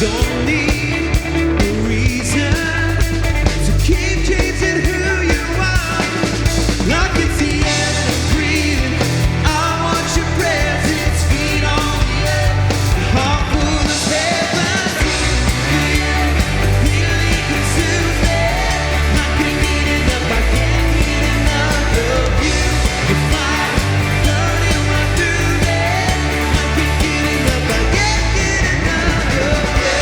Don't need a reason to keep chasing who you are. I can see as I'm breathing. I want your presence, feet on the earth, heart full of heaven. Feeling consuming. I can't get enough. I can't get enough of you. Your fire burning right through me. I can't get enough. I can't get enough of you.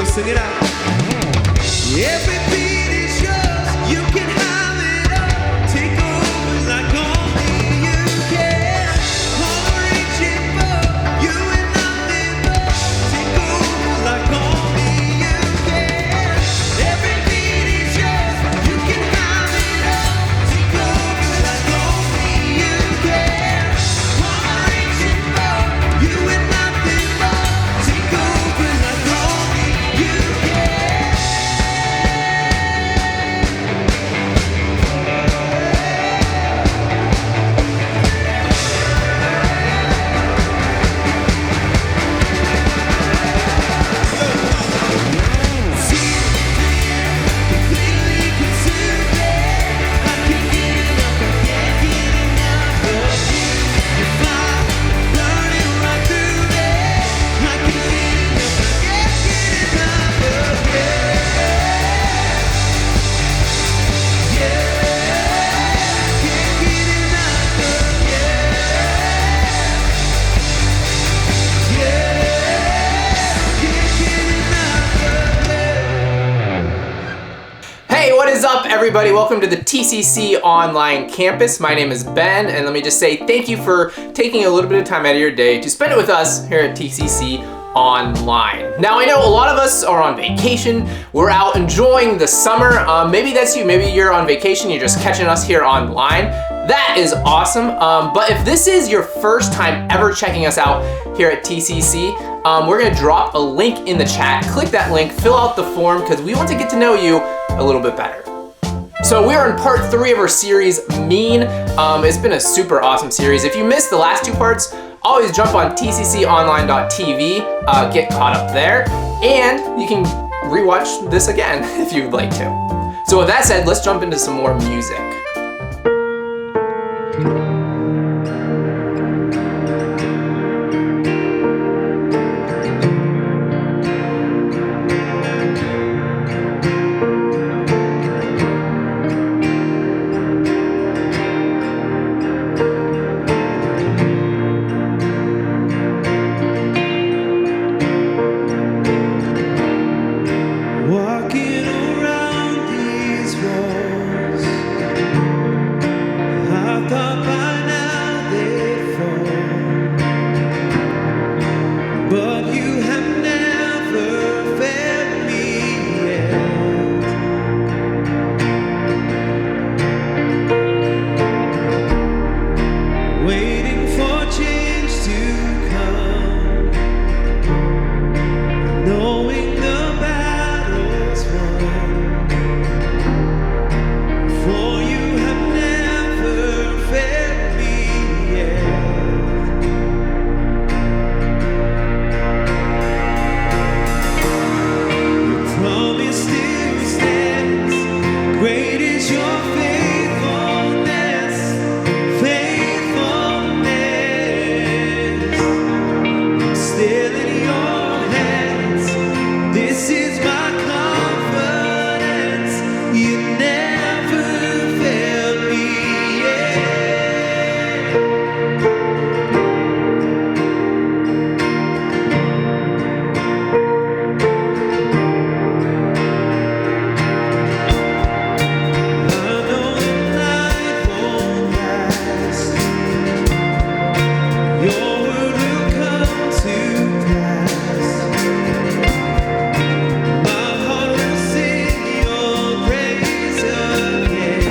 Sing it out. Every beat is yours. You can have it all. Take over like only you can. All I'm reaching for, you and nothing more. Take over like only you can. Every beat is yours. You can have it all. Take over like only you can. All I'm reaching for, you and nothing more. Take over like only you can. Completely consuming. I can't get enough. I can't get enough of you. Your fire burning right through me. I can't get enough. I can't get enough of you. Yeah, can't get enough of you. Yeah, can't get enough of you. Hey, what is up, everybody? Welcome to the TCC Online Campus. My name is Ben, and let me just say thank you for taking a little bit of time out of your day to spend it with us here at TCC Online. Now, I know a lot of us are on vacation. We're out enjoying the summer. Maybe that's you. Maybe you're on vacation. You're just catching us here online. That is awesome. But if this is your first time ever checking us out here at TCC, we're gonna drop a link in the chat. Click that link, fill out the form, because we want to get to know you a little bit better. So we are in part 3 of our series, Mean. It's been a super awesome series. If you missed the last 2 parts, always jump on tcconline.tv, get caught up there, and you can rewatch this again if you'd like to. So with that said, let's jump into some more music. Walking around these walls, I thought by now they'd fall, but you have never failed me yet. Waiting for change to come, knowing the battle's won. For you have never failed me yet. Your promise still stands. Great is your faithfulness, faithfulness. I'm still in your hands. This is my confidence. You never failed me yet. I know the night won't last. Your word will come to pass. My heart will sing your praise again.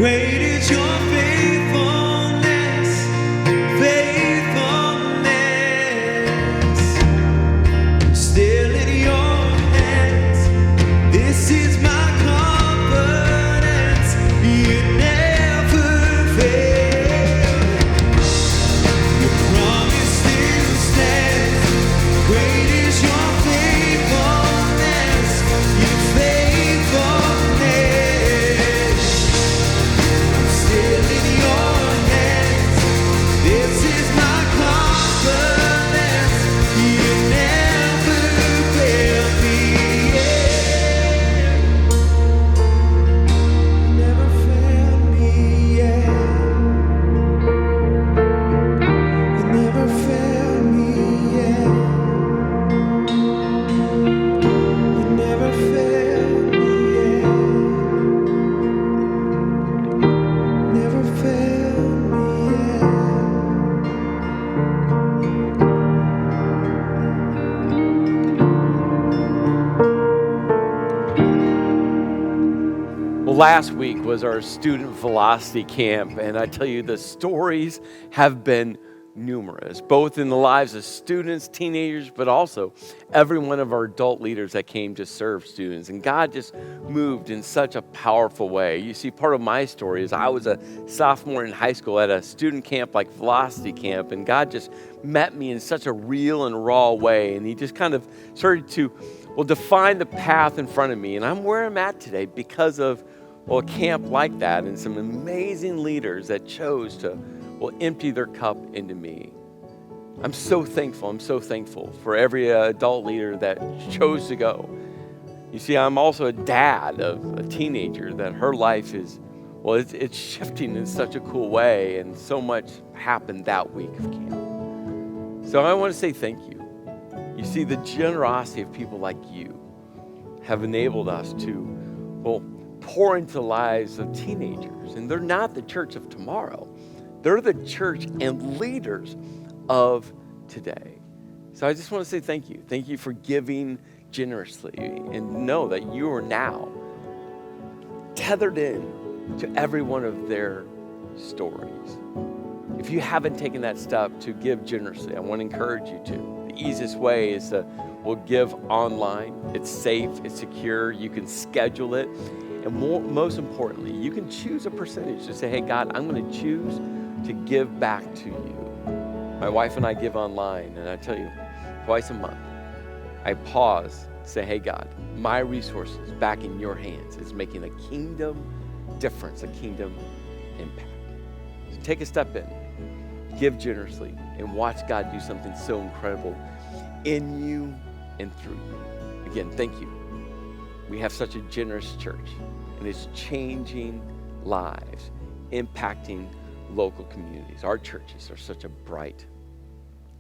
Great is your faithfulness, faithfulness. Still in your hands, this is my confidence. You never fail. Your promise still stands. Great is your faithfulness, your faithfulness. Still in your hands, this is my confidence. You never fail me yet. Never failed me yet. You never failed me yet. You never failed me yet. Never failed me yet. Well, last week was our student velocity camp, and I tell you, the stories have been numerous, both in the lives of students, teenagers, but also every one of our adult leaders that came to serve students. And God just moved in such a powerful way. You see, part of my story is I was a sophomore in high school at a student camp like Velocity Camp, and God just met me in such a real and raw way, and He just kind of started to, define the path in front of me. And I'm where I'm at today because of, a camp like that and some amazing leaders that chose to, empty their cup into me. I'm so thankful. I'm so thankful for every adult leader that chose to go. You see, I'm also a dad of a teenager that her life is, it's shifting in such a cool way, and so much happened that week of camp. So I want to say thank you. You see, the generosity of people like you have enabled us to, pour into the lives of teenagers. And they're not the church of tomorrow. They're the church and leaders of today. So I just want to say thank you. Thank you for giving generously, and know that you are now tethered in to every one of their stories. If you haven't taken that step to give generously, I want to encourage you to. The easiest way is to give online. It's safe, it's secure, you can schedule it. And most importantly, you can choose a percentage to say, hey, God, I'm going to choose to give back to you. My wife and I give online, and I tell you, twice a month, I pause, say, hey, God, my resources back in your hands is making a kingdom difference, a kingdom impact. So take a step in, give generously, and watch God do something so incredible in you and through you. Again, thank you. We have such a generous church, and it's changing lives, impacting local communities. Our churches are such a bright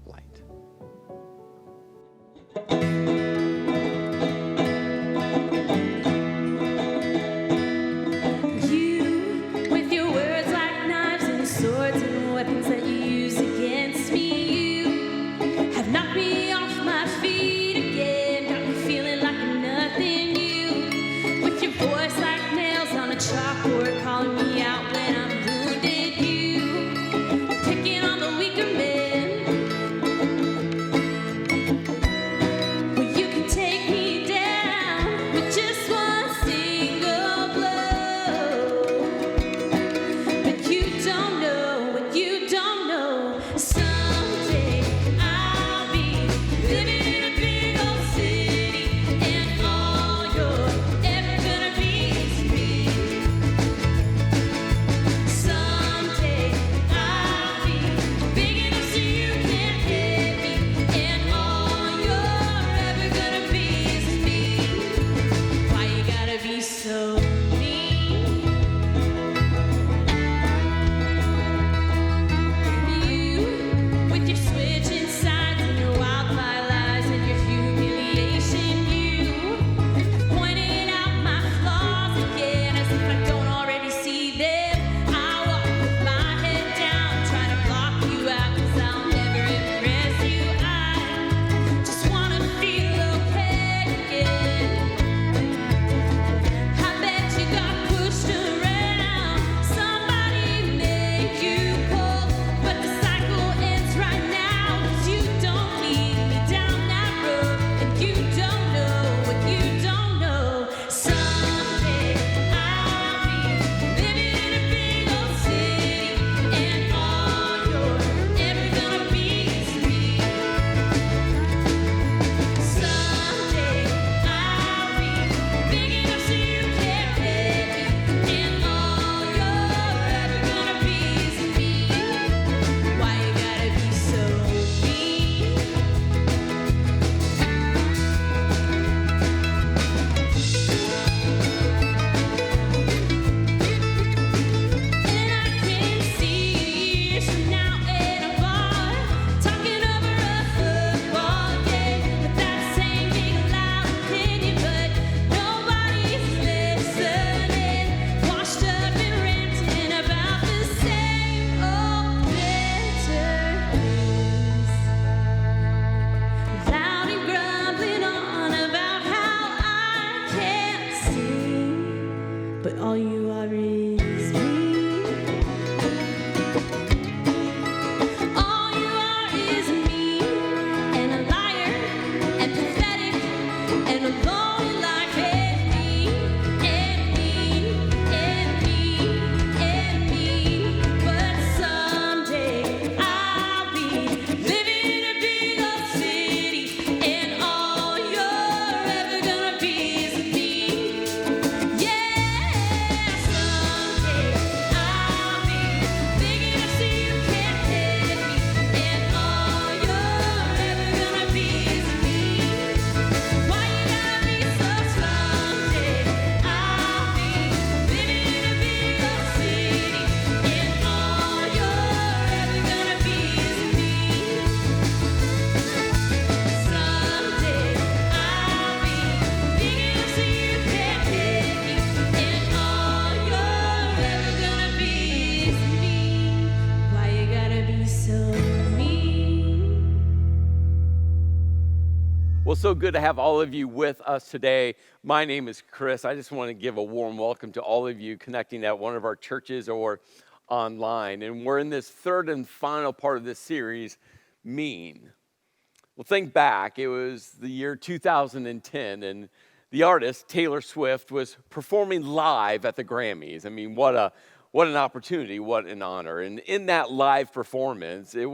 light. You, with your words like knives and swords and weapons that you use against me, you have knocked me off my feet again, got me feeling like I'm nothing new. With your voice like nails on a chalkboard, calling me out when I'm wounded. You, picking on the weaker men. you are is me. All you are is me, and a liar, and pathetic, and a lonely life and me, and me, and me, and me. But someday I'll be living in a big old city, and all you're ever gonna be is me. Yeah, someday I'll be big enough so you can't hit me, and all you're ever gonna be is me. Why you gotta be so someday I'll be living in a big old city, and all you're ever gonna be is me. Someday I'll be big enough so you can't hit me, and all you're ever gonna be is me. Why you gotta be so mean? Well, so good to have all of you with us today. My name is Chris. I just want to give a warm welcome to all of you connecting at one of our churches or online. And we're in this third and final part of this series, Mean. Well, think back. It was the year 2010, and the artist, Taylor Swift, was performing live at the Grammys. I mean, what an opportunity, what an honor. And in that live performance, it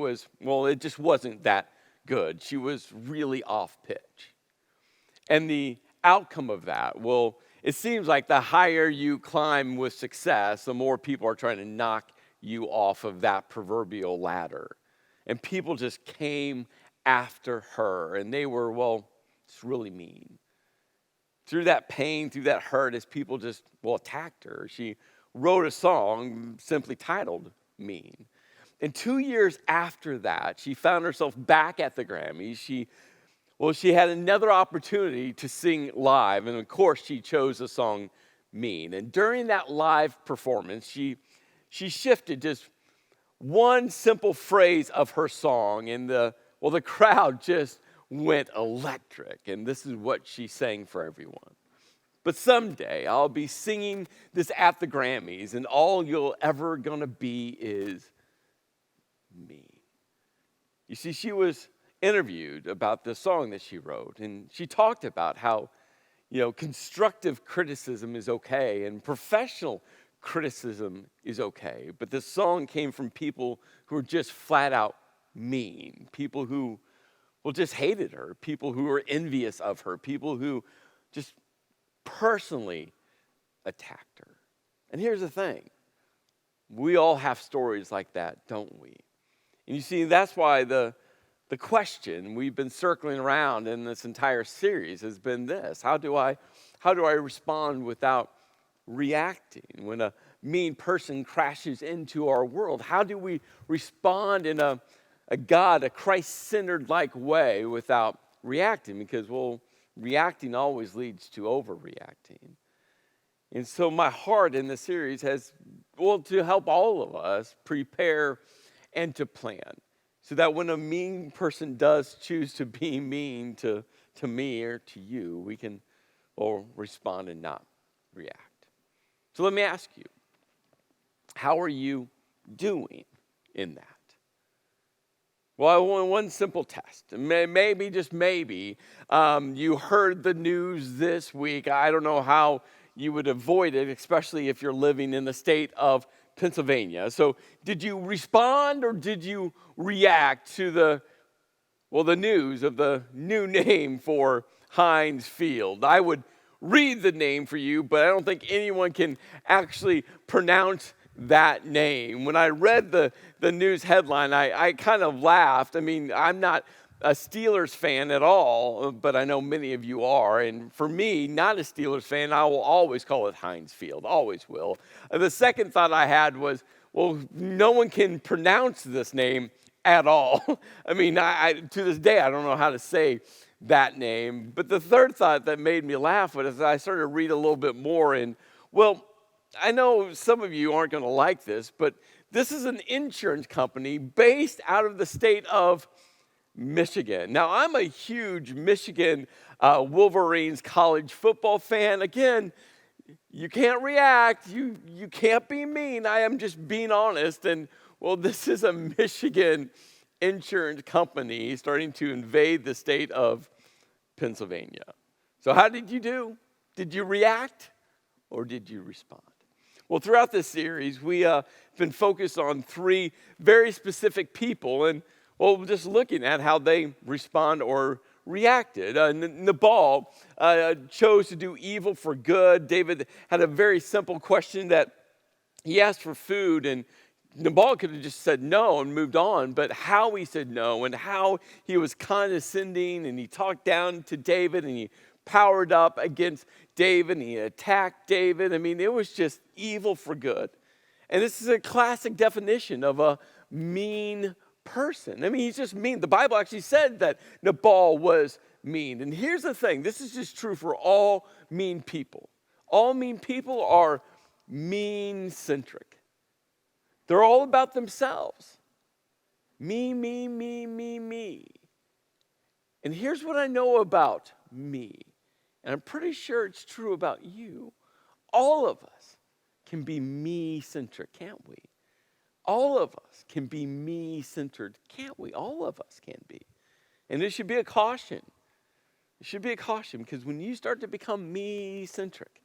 just wasn't that good. She was really off pitch. And the outcome of that, well, it seems like the higher you climb with success, the more people are trying to knock you off of that proverbial ladder. And people just came after her, and they were, it's really mean. Through that pain, through that hurt, as people just, attacked her, she wrote a song simply titled Mean. And 2 years after that, she found herself back at the Grammys. She had another opportunity to sing live, and of course, she chose the song Mean. And during that live performance, she shifted just one simple phrase of her song, and the crowd just went electric. And this is what she sang for everyone. But someday I'll be singing this at the Grammys, and all you're ever gonna be is me. You see, she was interviewed about the song that she wrote, and she talked about how, constructive criticism is okay and professional criticism is okay. But this song came from people who were just flat out mean, people who, just hated her, people who were envious of her, people who just personally attacked her. And here's the thing. We all have stories like that, don't we? And you see, that's why the question we've been circling around in this entire series has been this: how do I respond without reacting when a mean person crashes into our world? How do we respond in a Christ-centered like way without reacting? Because reacting always leads to overreacting. And so my heart in this series has to help all of us prepare and to plan, so that when a mean person does choose to be mean to me or to you, we can respond and not react. So let me ask you, how are you doing in that? Well, one simple test. Maybe, just maybe, you heard the news this week. I don't know how you would avoid it, especially if you're living in the state of Pennsylvania. So did you respond or did you react to the news of the new name for Heinz Field? I would read the name for you, but I don't think anyone can actually pronounce that name. When I read the news headline, I kind of laughed. I mean, I'm not a Steelers fan at all, but I know many of you are. And for me, not a Steelers fan, I will always call it Heinz Field, always will. The second thought I had was, no one can pronounce this name at all. I mean, to this day, I don't know how to say that name. But the third thought that made me laugh was I started to read a little bit more, and I know some of you aren't going to like this, but this is an insurance company based out of the state of Michigan. Now, I'm a huge Michigan Wolverines college football fan. Again, You can't react. You can't be mean. I am just being honest. And well, this is a Michigan insurance company starting to invade the state of Pennsylvania. So how did you do? Did you react or did you respond? Well, throughout this series, we have been focused on three very specific people, and well, we're just looking at how they respond or reacted. Nabal chose to do evil for good. David had a very simple question that he asked for food, and Nabal could have just said no and moved on, but how he said no and how he was condescending and he talked down to David and he powered up against David and he attacked David. I mean, it was just evil for good. And this is a classic definition of a mean person. I mean, he's just mean. The Bible actually said that Nabal was mean. And here's the thing. This is just true for all mean people. All mean people are mean-centric. They're all about themselves. Me, me, me, me, me. And here's what I know about me. And I'm pretty sure it's true about you. All of us can be me-centric, can't we? All of us can be me-centered, can't we? All of us can be. And it should be a caution. It should be a caution because when you start to become me-centric,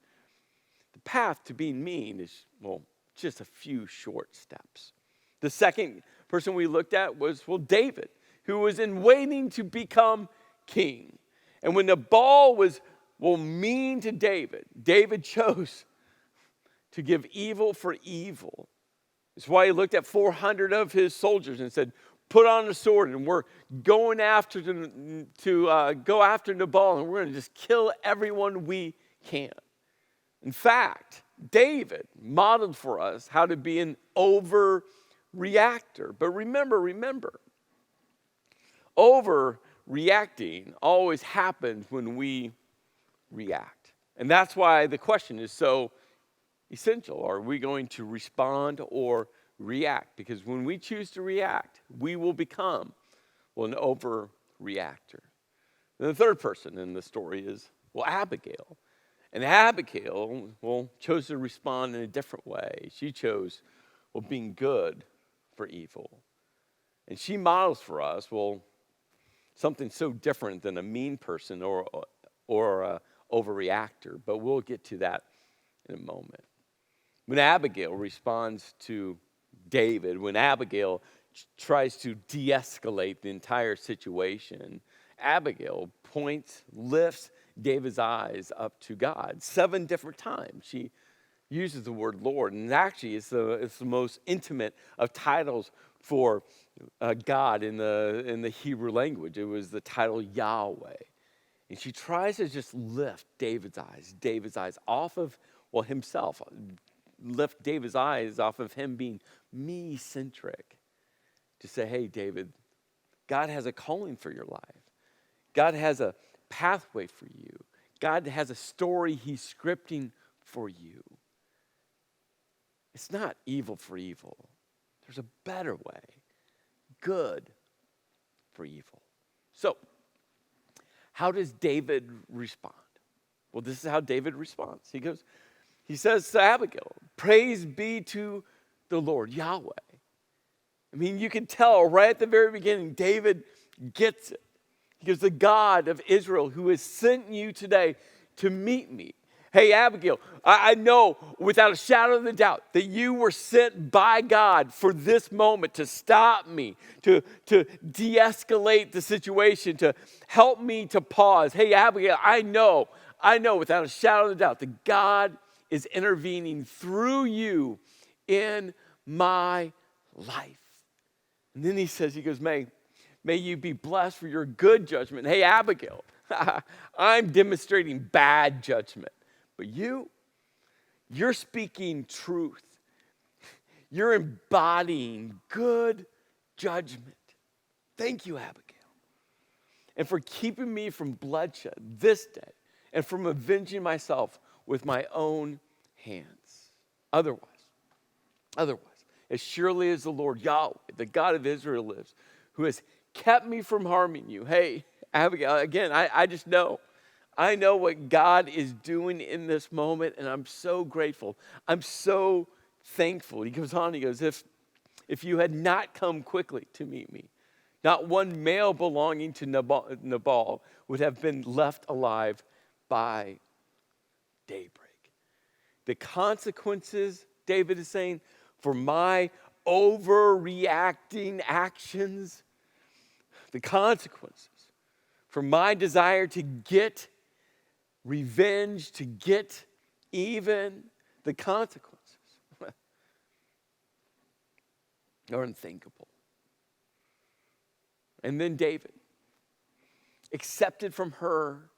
the path to being mean is, well, just a few short steps. The second person we looked at was, well, David, who was in waiting to become king. And when Nabal was, well, mean to David, David chose to give evil for evil. That's why he looked at 400 of his soldiers and said, put on a sword and we're going after go after Nabal and we're going to just kill everyone we can. In fact, David modeled for us how to be an overreactor. But remember, overreacting always happens when we react. And that's why the question is so essential. Are we going to respond or react? Because when we choose to react, we will become, well, an overreactor. And the third person in the story is, well, Abigail. And Abigail, well, chose to respond in a different way. She chose, well, being good for evil. And she models for us, well, something so different than a mean person or a overreactor. But we'll get to that in a moment. When Abigail responds to David, when Abigail tries to de-escalate the entire situation, Abigail lifts David's eyes up to God. 7 different times she uses the word Lord, and actually it's the most intimate of titles for God in the Hebrew language. It was the title Yahweh. And she tries to just lift David's eyes off of, well, himself, lift David's eyes off of him being me-centric, to say, hey, David, God has a calling for your life. God has a pathway for you. God has a story he's scripting for you. It's not evil for evil. There's a better way. Good for evil. So, how does David respond? Well, this is how David responds. He says to Abigail, praise be to the Lord, Yahweh. I mean, you can tell right at the very beginning, David gets it. He goes, the God of Israel who has sent you today to meet me. Hey, Abigail, I know without a shadow of a doubt that you were sent by God for this moment to stop me, to de-escalate the situation, to help me to pause. Hey, Abigail, I know without a shadow of a doubt that God is intervening through you in my life. And then he goes, may you be blessed for your good judgment. Hey, Abigail, I'm demonstrating bad judgment. But you're speaking truth. You're embodying good judgment. Thank you, Abigail. And for keeping me from bloodshed this day and from avenging myself with my own hands. Otherwise, as surely as the Lord Yahweh, the God of Israel lives, who has kept me from harming you. Hey, Abigail, again, I just know I know what God is doing in this moment, and I'm so grateful. I'm so thankful. He goes on, he goes, if you had not come quickly to meet me, not one male belonging to Nabal would have been left alive by daybreak. The consequences, David is saying, for my overreacting actions, the consequences for my desire to get revenge, to get even, the consequences are unthinkable. And then David accepted from her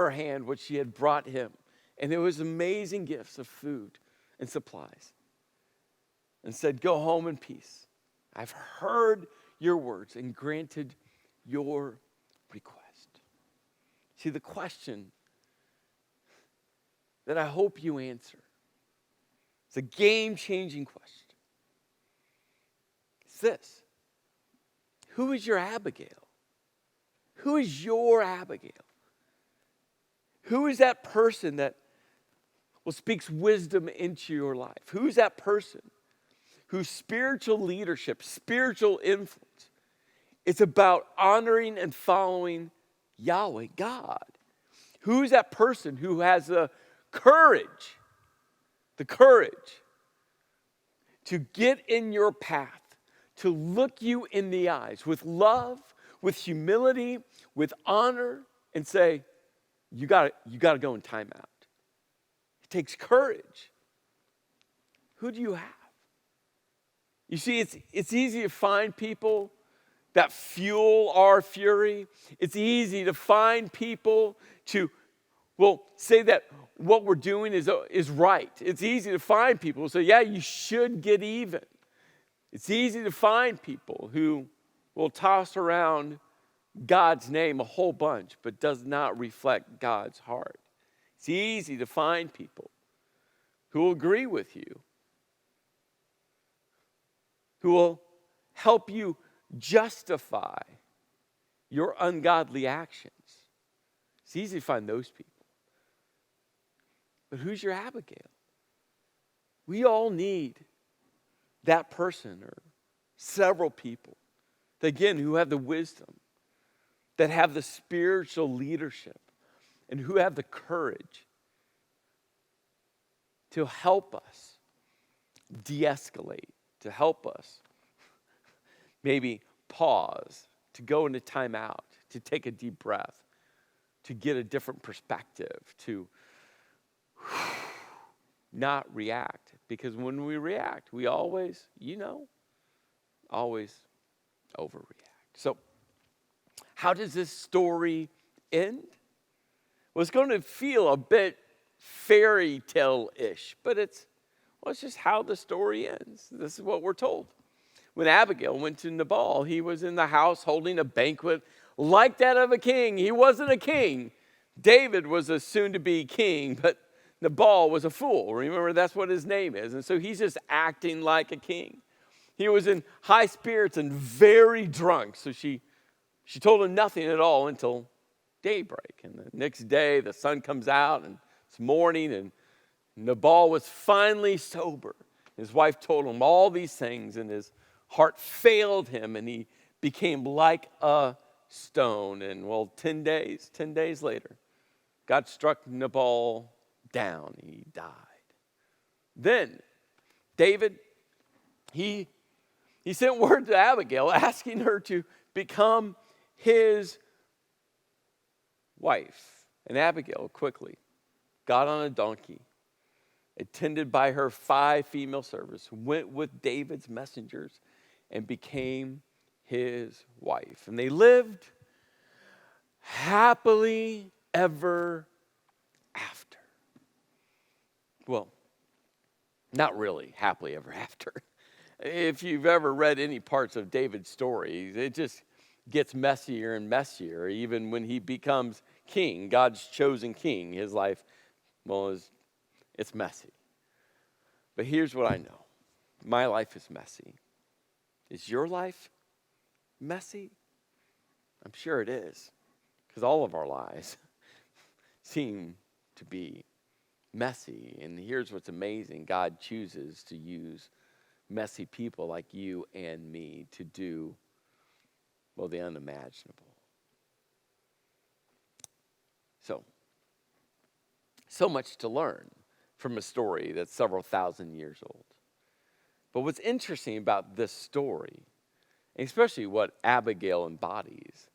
hand what she had brought him. And it was amazing gifts of food and supplies. And said, go home in peace. I've heard your words and granted your request. See, the question that I hope you answer, it's a game-changing question. It's this. Who is your Abigail? Who is your Abigail? Who is that person that speaks wisdom into your life? Who is that person whose spiritual leadership, spiritual influence, it's about honoring and following Yahweh, God? Who is that person who has the courage to get in your path, to look you in the eyes with love, with humility, with honor, and say, you got to go in timeout. It takes courage. Who do you have? You see, it's easy to find people that fuel our fury. It's easy to find people to, say that what we're doing is right. It's easy to find people who say, yeah, you should get even. It's easy to find people who will toss around God's name a whole bunch, but does not reflect God's heart. It's easy to find people who will agree with you, who will help you justify your ungodly actions. It's easy to find those people. But who's your Abigail? We all need that person or several people, again, who have the wisdom, that have the spiritual leadership, and who have the courage to help us de-escalate, to help us maybe pause, to go into timeout, to take a deep breath, to get a different perspective, to not react. Because when we react, we always, always overreact. So, how does this story end? Well, it's going to feel a bit fairy tale-ish, but it's just how the story ends. This is what we're told. When Abigail went to Nabal, he was in the house holding a banquet like that of a king. He wasn't a king. David was a soon-to-be king, but Nabal was a fool. Remember, that's what his name is. And so he's just acting like a king. He was in high spirits and very drunk. So she told him nothing at all until daybreak. And the next day, the sun comes out, and it's morning, and Nabal was finally sober. His wife told him all these things, and his heart failed him, and he became like a stone. And 10 days later, God struck Nabal down. He died. Then David, he sent word to Abigail asking her to become his wife. And Abigail quickly got on a donkey, attended by her 5 female servants, went with David's messengers and became his wife. And they lived happily ever after. Well, not really happily ever after. If you've ever read any parts of David's story, it just gets messier and messier. Even when he becomes king, God's chosen king, his life, it's messy. But here's what I know. My life is messy. Is your life messy? I'm sure it is, because all of our lives seem to be messy. And here's what's amazing. God chooses to use messy people like you and me to do, well, the unimaginable. So much to learn from a story that's several thousand years old. But what's interesting about this story, especially what Abigail embodies,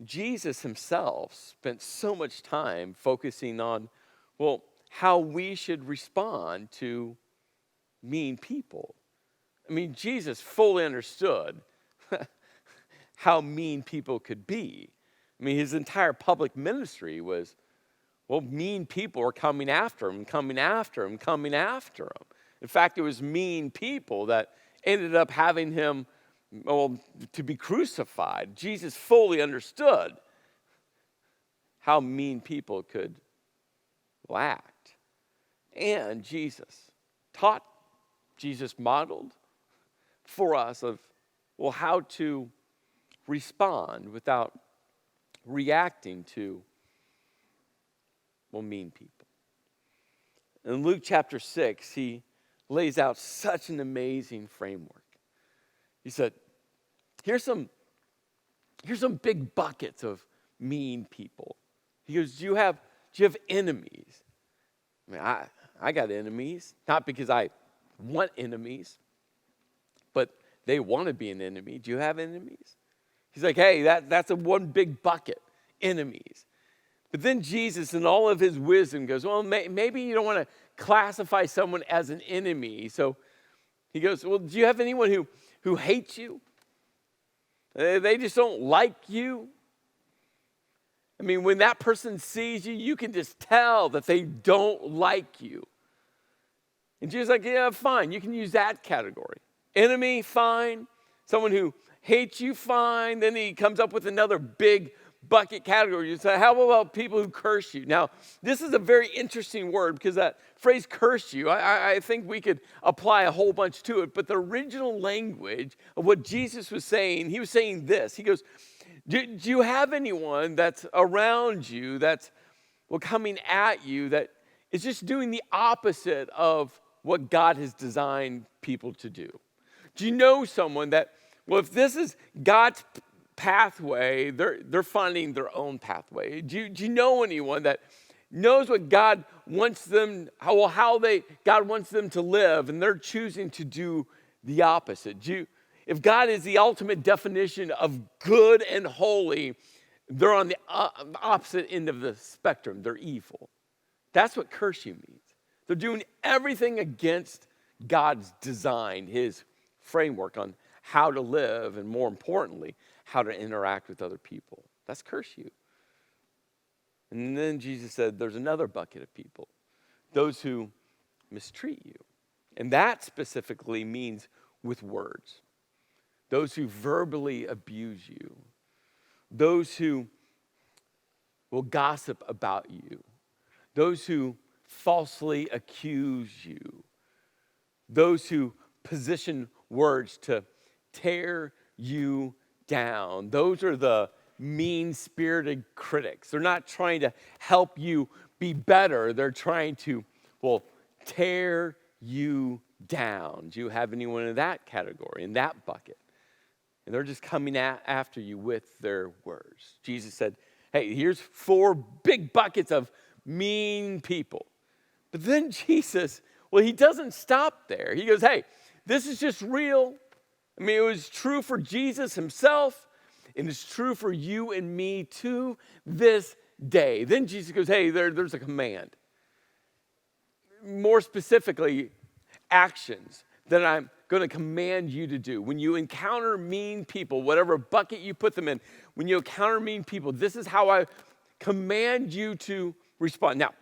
Jesus himself spent so much time focusing on, well, how we should respond to mean people. I mean, Jesus fully understood how mean people could be. I mean, his entire public ministry was, well, mean people are coming after him, coming after him, coming after him. In fact, it was mean people that ended up having him, well, to be crucified. Jesus fully understood how mean people could act. And Jesus modeled for us of, well, how to respond without reacting to, well, mean people. In Luke chapter 6, he lays out such an amazing framework. He said, here's some big buckets of mean people. He goes, do you have enemies? I mean, I got enemies, not because I want enemies, but they want to be an enemy. Do you have enemies? He's like, hey, that's a one big bucket, enemies. But then Jesus, in all of his wisdom, goes, well, maybe you don't want to classify someone as an enemy. So he goes, well, do you have anyone who hates you? They just don't like you. I mean, when that person sees you, you can just tell that they don't like you. And Jesus is like, yeah, fine. You can use that category. Enemy, fine. Someone who hates you, fine. Then he comes up with another big bucket category. You say, how about people who curse you? Now, this is a very interesting word because that phrase curse you, I think we could apply a whole bunch to it. But the original language of what Jesus was saying, he was saying this. He goes, do you have anyone that's around you that's, well, coming at you that is just doing the opposite of what God has designed people to do? Do you know someone that, well, if this is God's pathway, they're finding their own pathway? Do you know anyone that knows what God wants them, God wants them to live, and they're choosing to do the opposite? If God is the ultimate definition of good and holy, they're on the opposite end of the spectrum. They're evil. That's what curse you means. They're doing everything against God's design, his framework on how to live, and more importantly, how to interact with other people. That's curse you. And then Jesus said there's another bucket of people, those who mistreat you. And that specifically means with words. Those who verbally abuse you. Those who will gossip about you. Those who falsely accuse you. Those who position words to tear you down. Those are the mean-spirited critics. They're not trying to help you be better. They're trying to, well, tear you down. Do you have anyone in that category, in that bucket? And they're just coming after you with their words. Jesus said, hey, here's 4 big buckets of mean people. But then Jesus, well, he doesn't stop there. He goes, hey, this is just real. I mean, it was true for Jesus himself, and it's true for you and me to this day. Then Jesus goes, hey, there's a command. More specifically, actions that I'm going to command you to do. When you encounter mean people, whatever bucket you put them in, when you encounter mean people, this is how I command you to respond. Now,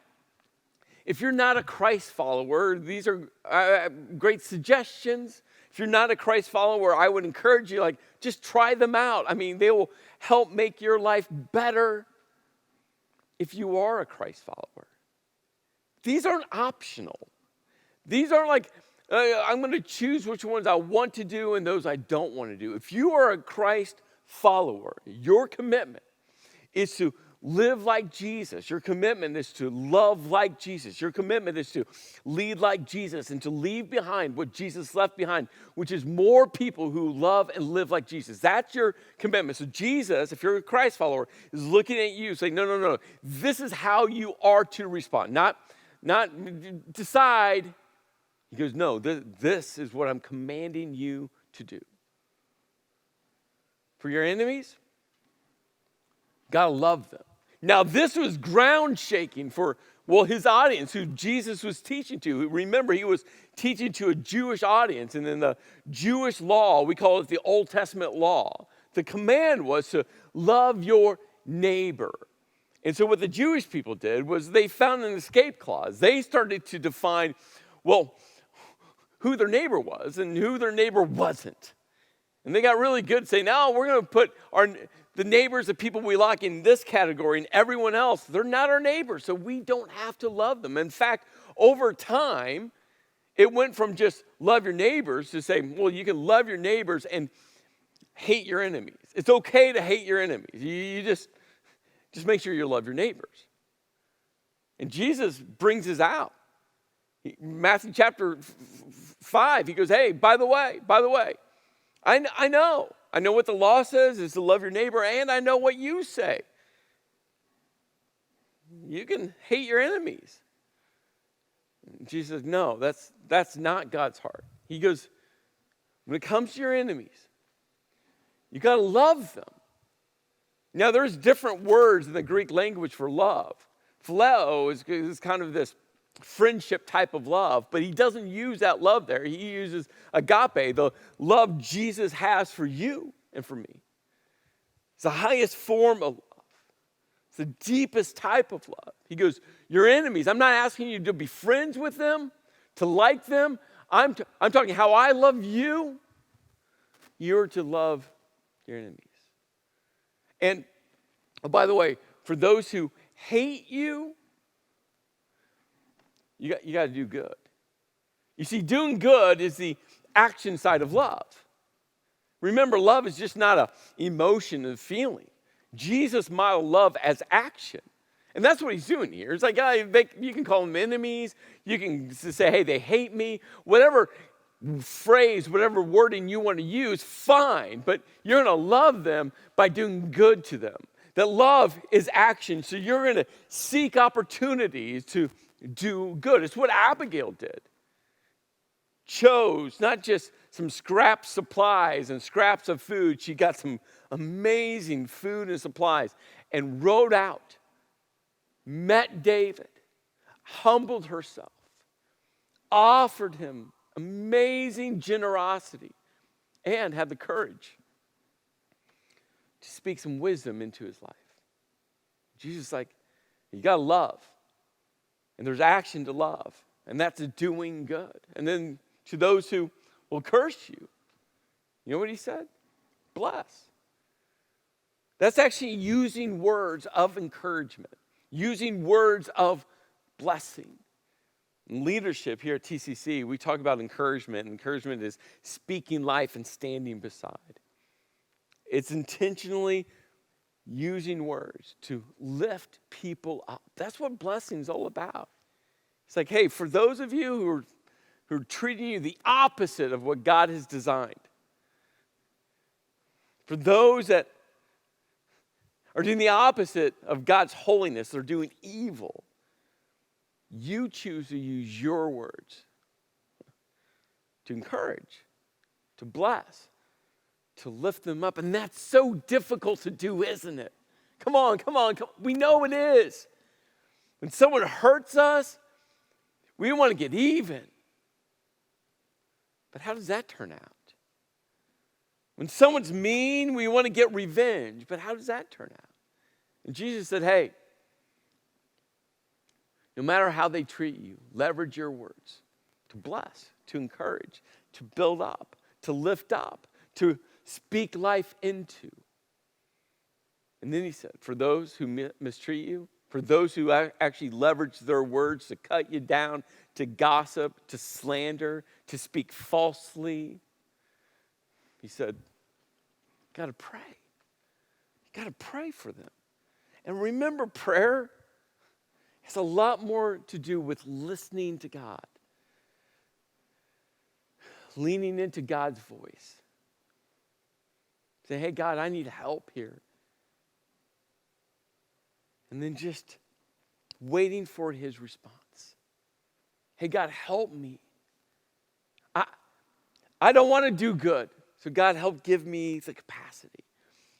if you're not a Christ follower, these are great suggestions. If you're not a Christ follower, I would encourage you, just try them out. I mean, they will help make your life better if you are a Christ follower. These aren't optional. These aren't like, I'm going to choose which ones I want to do and those I don't want to do. If you are a Christ follower, your commitment is to live like Jesus. Your commitment is to love like Jesus. Your commitment is to lead like Jesus and to leave behind what Jesus left behind, which is more people who love and live like Jesus. That's your commitment. So Jesus, if you're a Christ follower, is looking at you saying, no. This is how you are to respond. Not decide. He goes, no, this is what I'm commanding you to do. For your enemies, gotta love them. Now, this was ground shaking for, his audience who Jesus was teaching to. Remember, he was teaching to a Jewish audience. And in the Jewish law, we call it the Old Testament law, the command was to love your neighbor. And so what the Jewish people did was they found an escape clause. They started to define, who their neighbor was and who their neighbor wasn't. And they got really good saying, no, we're going to put the neighbors, the people we like in this category, and everyone else, they're not our neighbors, so we don't have to love them. In fact, over time, it went from just love your neighbors to say, you can love your neighbors and hate your enemies. It's okay to hate your enemies. You just make sure you love your neighbors. And Jesus brings this out. Matthew chapter 5, he goes, hey, by the way, I know what the law says is to love your neighbor, and I know what you say. You can hate your enemies. And Jesus says, no, that's not God's heart. He goes, when it comes to your enemies, you got to love them. Now, there's different words in the Greek language for love. Phileo is kind of this friendship type of love, but he doesn't use that love there. He uses agape, the love Jesus has for you and for me. It's the highest form of love. It's the deepest type of love. He goes, your enemies, I'm not asking you to be friends with them, to like them. I'm talking how I love you. You're to love your enemies. And by the way, for those who hate you, you got to do good. You see, doing good is the action side of love. Remember, love is just not an emotion and feeling. Jesus modeled love as action. And that's what he's doing here. It's like, you can call them enemies. You can say, hey, they hate me. Whatever phrase, whatever wording you want to use, fine. But you're going to love them by doing good to them. That love is action. So you're going to seek opportunities to do good. It's what Abigail did. Chose not just some scrap supplies and scraps of food. She got some amazing food and supplies and rode out, met David, humbled herself, offered him amazing generosity, and had the courage to speak some wisdom into his life. Jesus is like, you got to love. And there's action to love, and that's doing good. And then to those who will curse you, you know what he said? Bless. That's actually using words of encouragement, using words of blessing. In leadership here at TCC, we talk about encouragement. Encouragement is speaking life and standing beside. It's intentionally using words to lift people up. That's what blessing is all about. It's like, hey, for those of you who are treating you the opposite of what God has designed, for those that are doing the opposite of God's holiness, they're doing evil, you choose to use your words to encourage, to bless, to lift them up. And that's so difficult to do, isn't it? Come on. We know it is. When someone hurts us, we want to get even. But how does that turn out? When someone's mean, we want to get revenge. But how does that turn out? And Jesus said, hey, no matter how they treat you, leverage your words to bless, to encourage, to build up, to lift up, to speak life into. And then he said, for those who mistreat you, for those who actually leverage their words to cut you down, to gossip, to slander, to speak falsely, he said, you got to pray. You got to pray for them. And remember, prayer has a lot more to do with listening to God, leaning into God's voice. Say, hey, God, I need help here. And then just waiting for his response. Hey, God, help me. I don't want to do good. So God, help give me the capacity.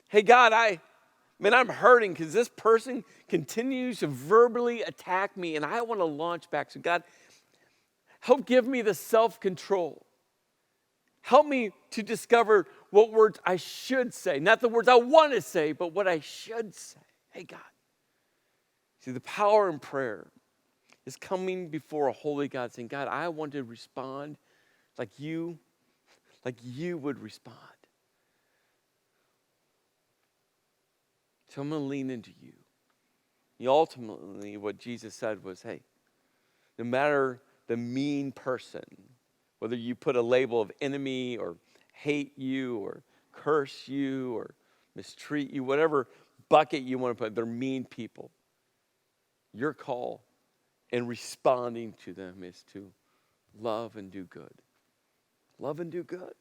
Hey, God, I'm hurting because this person continues to verbally attack me and I want to launch back. So God, help give me the self-control. Help me to discover what words I should say. Not the words I want to say, but what I should say. Hey, God. See, the power in prayer is coming before a holy God saying, God, I want to respond like you would respond. So I'm going to lean into you. Ultimately, what Jesus said was, hey, no matter the mean person, whether you put a label of enemy or hate you or curse you or mistreat you, whatever bucket you want to put, they're mean people. Your call in responding to them is to love and do good. Love and do good.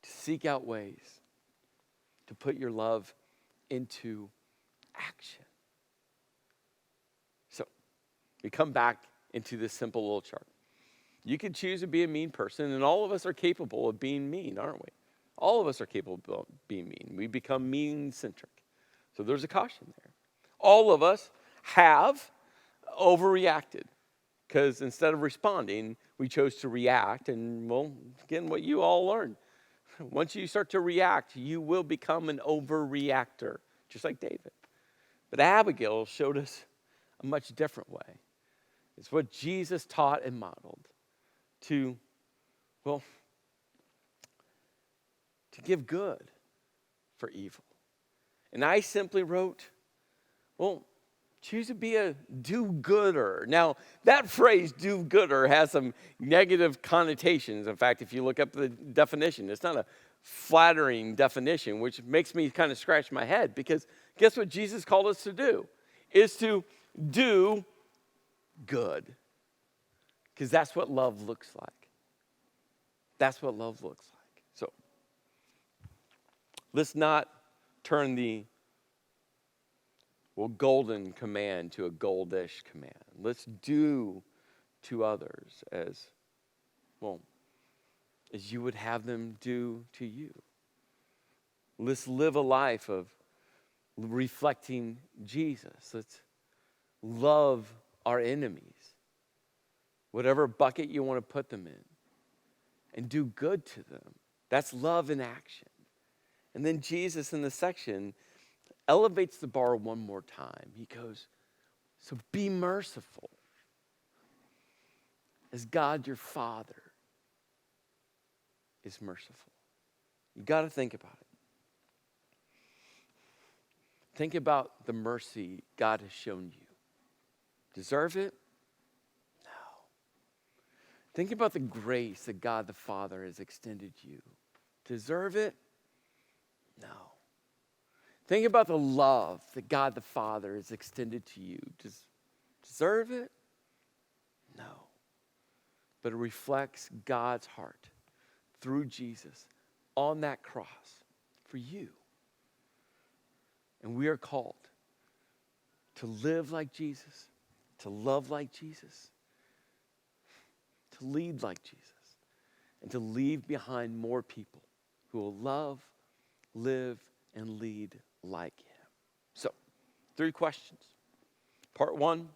To seek out ways to put your love into action. So, we come back into this simple little chart. You can choose to be a mean person, and all of us are capable of being mean, aren't we? All of us are capable of being mean. We become mean-centric. So there's a caution there. All of us have overreacted because instead of responding, we chose to react. And, well, again, what you all learned. Once you start to react, you will become an overreactor, just like David. But Abigail showed us a much different way. It's what Jesus taught and modeled to give good for evil. And I simply wrote, choose to be a do-gooder. Now, that phrase, do-gooder, has some negative connotations. In fact, if you look up the definition, it's not a flattering definition, which makes me kind of scratch my head, because guess what Jesus called us to do? Is to do good. Because that's what love looks like. That's what love looks like. So, let's not turn the golden command to a goldish command. Let's do to others as you would have them do to you. Let's live a life of reflecting Jesus. Let's love our enemies, whatever bucket you want to put them in, and do good to them. That's love in action. And then Jesus in the section elevates the bar one more time. He goes, so be merciful as God your Father is merciful. You got to think about it. Think about the mercy God has shown you. Deserve it? No. Think about the grace that God the Father has extended you. Deserve it? No. Think about the love that God the Father has extended to you. Deserve it? No. But it reflects God's heart through Jesus on that cross for you. And we are called to live like Jesus, to love like Jesus, to lead like Jesus, and to leave behind more people who will love, live, and lead like him. So, 3 questions. Part 1,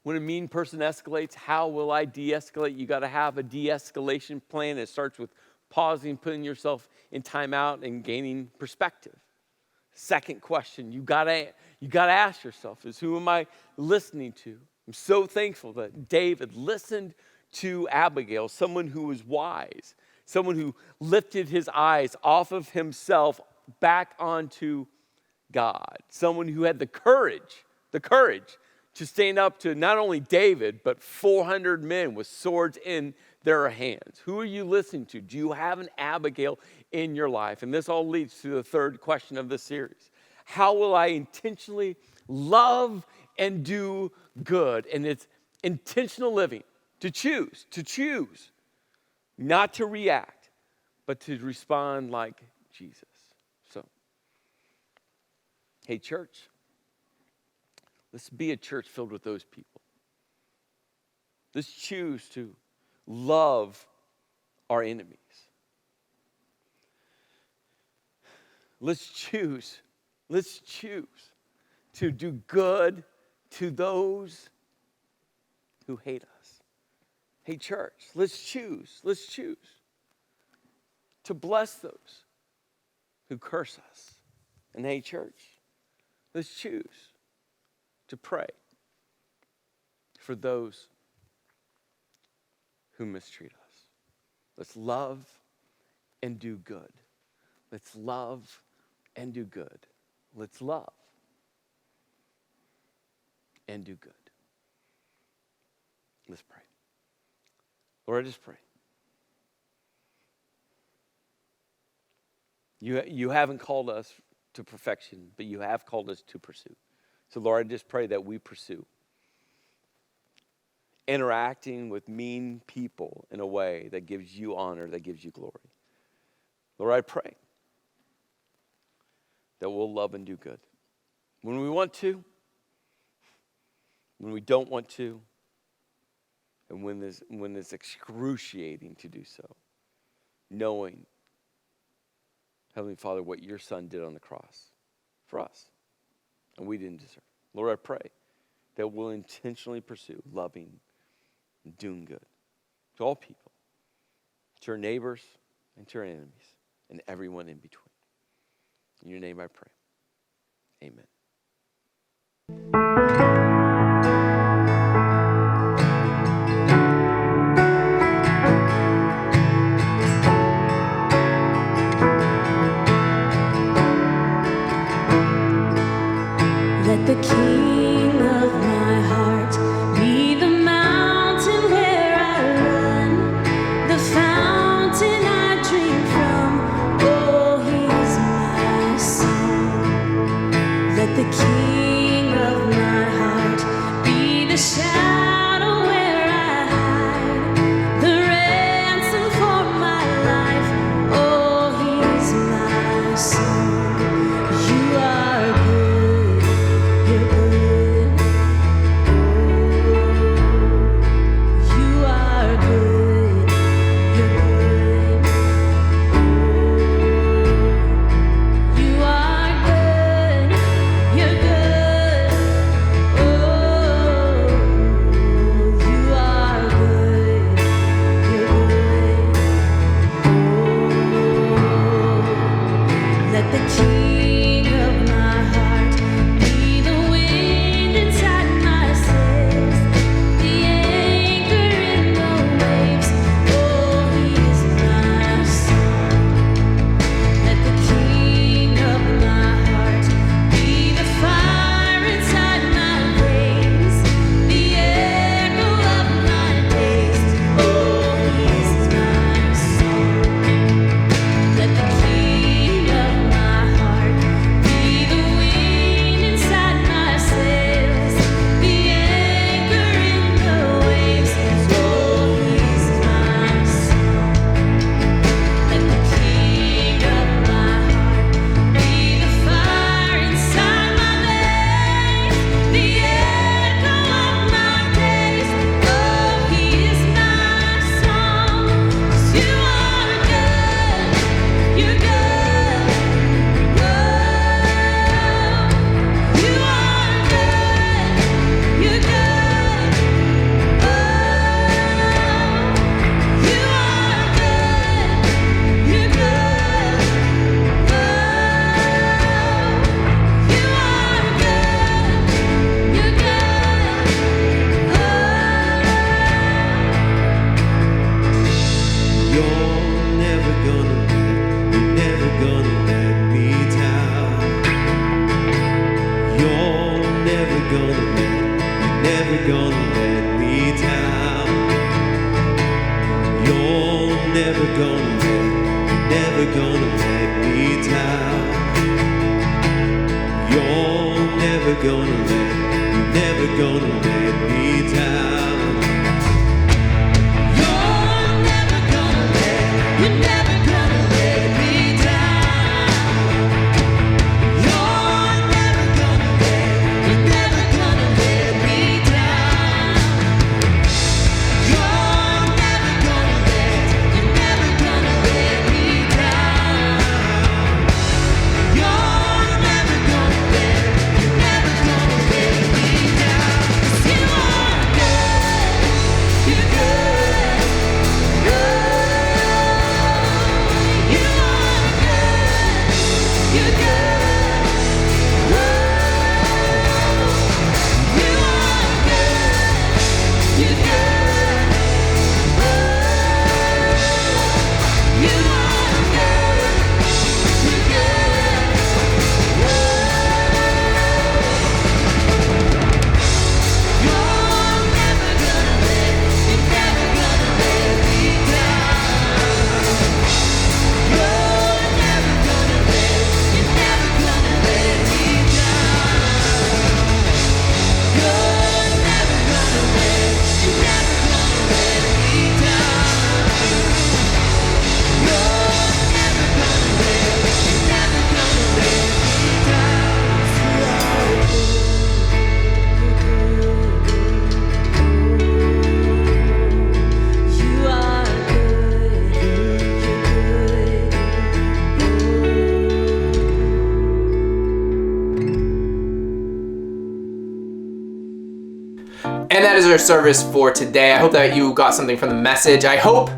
when a mean person escalates, how will I de-escalate? You got to have a de-escalation plan. It starts with pausing, putting yourself in timeout, and gaining perspective. Second question, you got to ask yourself is, who am I listening to? I'm so thankful that David listened to Abigail, someone who was wise, someone who lifted his eyes off of himself back onto God, someone who had the courage to stand up to not only David, but 400 men with swords in their hands. Who are you listening to? Do you have an Abigail in your life? And this all leads to the third question of this series. How will I intentionally love and do good? And it's intentional living, to choose, not to react, but to respond like Jesus. So, hey, church, let's be a church filled with those people. Let's choose to love our enemies. Let's choose to do good to those who hate us. Hey, church, let's choose to bless those who curse us. And hey, church, let's choose to pray for those who mistreat us. Let's love and do good. Let's love and do good. Let's love and do good. Let's pray. Lord, I just pray. You haven't called us to perfection, but you have called us to pursue. So, Lord, I just pray that we pursue interacting with mean people in a way that gives you honor, that gives you glory. Lord, I pray that we'll love and do good. When we want to, when we don't want to, and when it's excruciating to do so, knowing, Heavenly Father, what your Son did on the cross for us, and we didn't deserve. Lord, I pray that we'll intentionally pursue loving and doing good to all people, to our neighbors and to our enemies, and everyone in between. In your name I pray. Amen. Let the King of my heart be the mountain where I run, the fountain I drink from. Oh, he's my song. Let the King of my never gonna let me down. You're never gonna let me down. You're never gonna let me down. You're never gonna let me down. You're never gonna let me down. You're never gonna let me down. 'Cause you are good, you're good, you are good, you're good, you are good, you're good. You are good, you're good. You're never gonna let me down. You're never gonna let me down. You're never gonna let me You are good, you're good. And that is our service for today. I hope that you got something from the message. I hope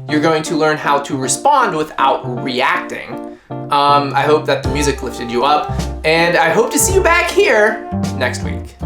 you're going to learn how to respond without reacting. I hope that the music lifted you up, and I hope to see you back here next week.